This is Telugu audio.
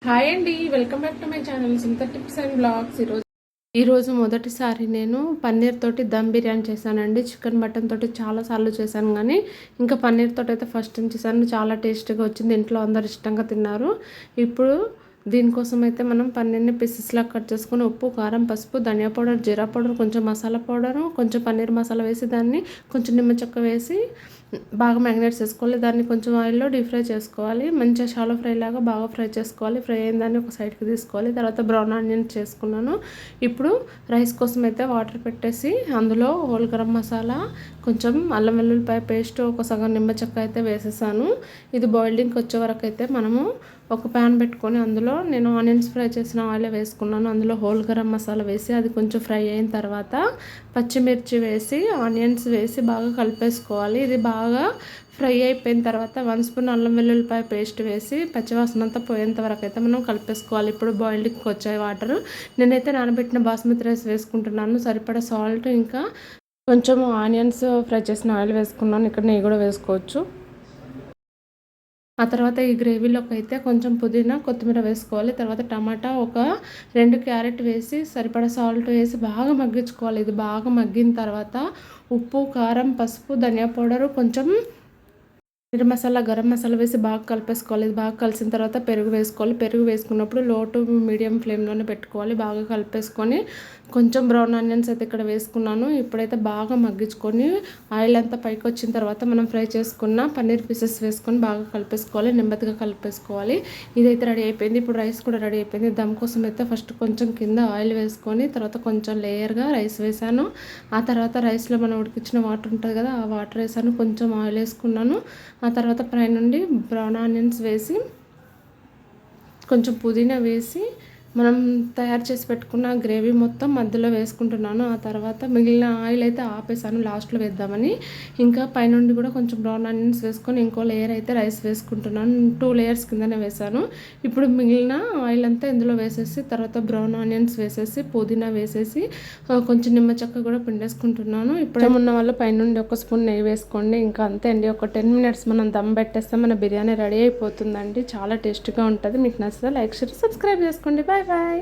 హాయ్ అండి, welcome back to my channel సింత టిప్స్ అండ్ బ్లాగ్స్. ఈరోజు మొదటిసారి నేను పన్నీర్ తోటి దమ్ బిర్యానీ చేశానండి. చికెన్ మటన్ తోటి చాలాసార్లు చేశాను, కానీ ఇంకా పన్నీర్ తోటి అయితే ఫస్ట్ టైం చేశాను. చాలా టేస్టీగా వచ్చింది, ఇంట్లో అందరు ఇష్టంగా తిన్నారు. ఇప్పుడు దీనికోసం అయితే మనం పన్నీర్ని పీసెస్లా కట్ చేసుకొని ఉప్పు, కారం, పసుపు, ధనియా పౌడర్, జీరా పౌడర్, కొంచెం మసాలా పౌడరు, కొంచెం పన్నీర్ మసాలా వేసి దాన్ని కొంచెం నిమ్మ చెక్క వేసి బాగా మ్యాగ్నేట్ చేసుకోవాలి. దాన్ని కొంచెం ఆయిల్లో డీప్ ఫ్రై చేసుకోవాలి. మంచిగా షాలో ఫ్రై లాగా బాగా ఫ్రై చేసుకోవాలి. ఫ్రై అయిన దాన్ని ఒక సైడ్కి తీసుకోవాలి. తర్వాత బ్రౌన్ ఆనియన్స్ చేసుకున్నాను. ఇప్పుడు రైస్ కోసం అయితే వాటర్ పెట్టేసి అందులో హోల్ గరం మసాలా, కొంచెం అల్లం వెల్లుల్లిపాయ పేస్ట్, ఒక సగం నిమ్మ చెక్క అయితే వేసేసాను. ఇది బాయిలింగ్కి వచ్చే వరకు అయితే మనము ఒక ప్యాన్ పెట్టుకొని అందులో నేను ఆనియన్స్ ఫ్రై చేసిన ఆయిల్ వేసుకున్నాను. అందులో హోల్ గరం మసాలా వేసి అది కొంచెం ఫ్రై అయిన తర్వాత పచ్చిమిర్చి వేసి ఆనియన్స్ వేసి బాగా కలిపేసుకోవాలి. ఇది బాగా ఫ్రై అయిపోయిన తర్వాత 1 స్పూన్ అల్లం వెల్లుల్లిపాయ పేస్ట్ వేసి పచ్చివాసన అంతా పోయేంత వరకు అయితే మనం కలిపేసుకోవాలి. ఇప్పుడు బాయిల్డ్కి వచ్చాయి వాటర్. నేనైతే నానబెట్టిన బాస్మతి రైస్ వేసుకుంటున్నాను. సరిపడా సాల్ట్, ఇంకా కొంచెం ఆనియన్స్ ఫ్రై చేసిన ఆయిల్ వేసుకున్నాను. ఇక్కడ నెయ్యి కూడా వేసుకోవచ్చు. ఆ తర్వాత ఈ గ్రేవీలోకి అయితే కొంచెం పుదీనా, కొత్తిమీర వేసుకోవాలి. తర్వాత టమాటా, ఒక 2 క్యారెట్ వేసి సరిపడా సాల్ట్ వేసి బాగా మగ్గించుకోవాలి. ఇది బాగా మగ్గిన తర్వాత ఉప్పు, కారం, పసుపు, ధనియా పౌడరు, కొంచెం మసాలా, గరం మసాలా వేసి బాగా కలిపేసుకోవాలి. ఇది బాగా కలిసిన తర్వాత పెరుగు వేసుకోవాలి. పెరుగు వేసుకున్నప్పుడు లో టు మీడియం ఫ్లేమ్లోనే పెట్టుకోవాలి. బాగా కలిపేసుకొని కొంచెం బ్రౌన్ ఆనియన్స్ అయితే ఇక్కడ వేసుకున్నాను. ఇప్పుడైతే బాగా మగ్గించుకొని ఆయిల్ అంతా పైకి వచ్చిన తర్వాత మనం ఫ్రై చేసుకున్న పన్నీర్ పీసెస్ వేసుకొని బాగా కలిపేసుకోవాలి. నెమ్మదిగా కలిపేసుకోవాలి. ఇదైతే రెడీ అయిపోయింది. ఇప్పుడు రైస్ కూడా రెడీ అయిపోయింది. దమ్ కోసం అయితే ఫస్ట్ కొంచెం కింద ఆయిల్ వేసుకొని తర్వాత కొంచెం లేయర్గా రైస్ వేసాను. ఆ తర్వాత రైస్లో మనం ఉడికించిన వాటర్ ఉంటుంది కదా, ఆ వాటర్ వేసాను. కొంచెం ఆయిల్ వేసుకున్నాను. ఆ తర్వాత పై నుండి బ్రౌన్ ఆనియన్స్ వేసి కొంచెం పుదీనా వేసి మనం తయారు చేసి పెట్టుకున్న గ్రేవీ మొత్తం మధ్యలో వేసుకుంటున్నాను. ఆ తర్వాత మిగిలిన ఆయిల్ అయితే ఆపేసాను లాస్ట్లో వేద్దామని. ఇంకా పైనుండి కూడా కొంచెం బ్రౌన్ ఆనియన్స్ వేసుకొని ఇంకో లేయర్ అయితే రైస్ వేసుకుంటున్నాను. 2 లేయర్స్ కిందనే వేసాను. ఇప్పుడు మిగిలిన ఆయిల్ అంతా ఇందులో వేసేసి తర్వాత బ్రౌన్ ఆనియన్స్ వేసేసి పుదీనా వేసేసి కొంచెం నిమ్మ చెక్క కూడా పిండేసుకుంటున్నాను. ఇప్పుడు ఉన్న వాళ్ళు పైనుండి 1 స్పూన్ నెయ్యి వేసుకోండి. ఇంకా అంతే అండి. ఒక 10 మినిట్స్ మనం దమ్ పెట్టేస్తే మన బిర్యానీ రెడీ అయిపోతుందండి. చాలా టేస్టీగా ఉంటుంది. మీకు నచ్చితే లైక్, షేర్, సబ్స్క్రైబ్ చేసుకోండి. Bye bye.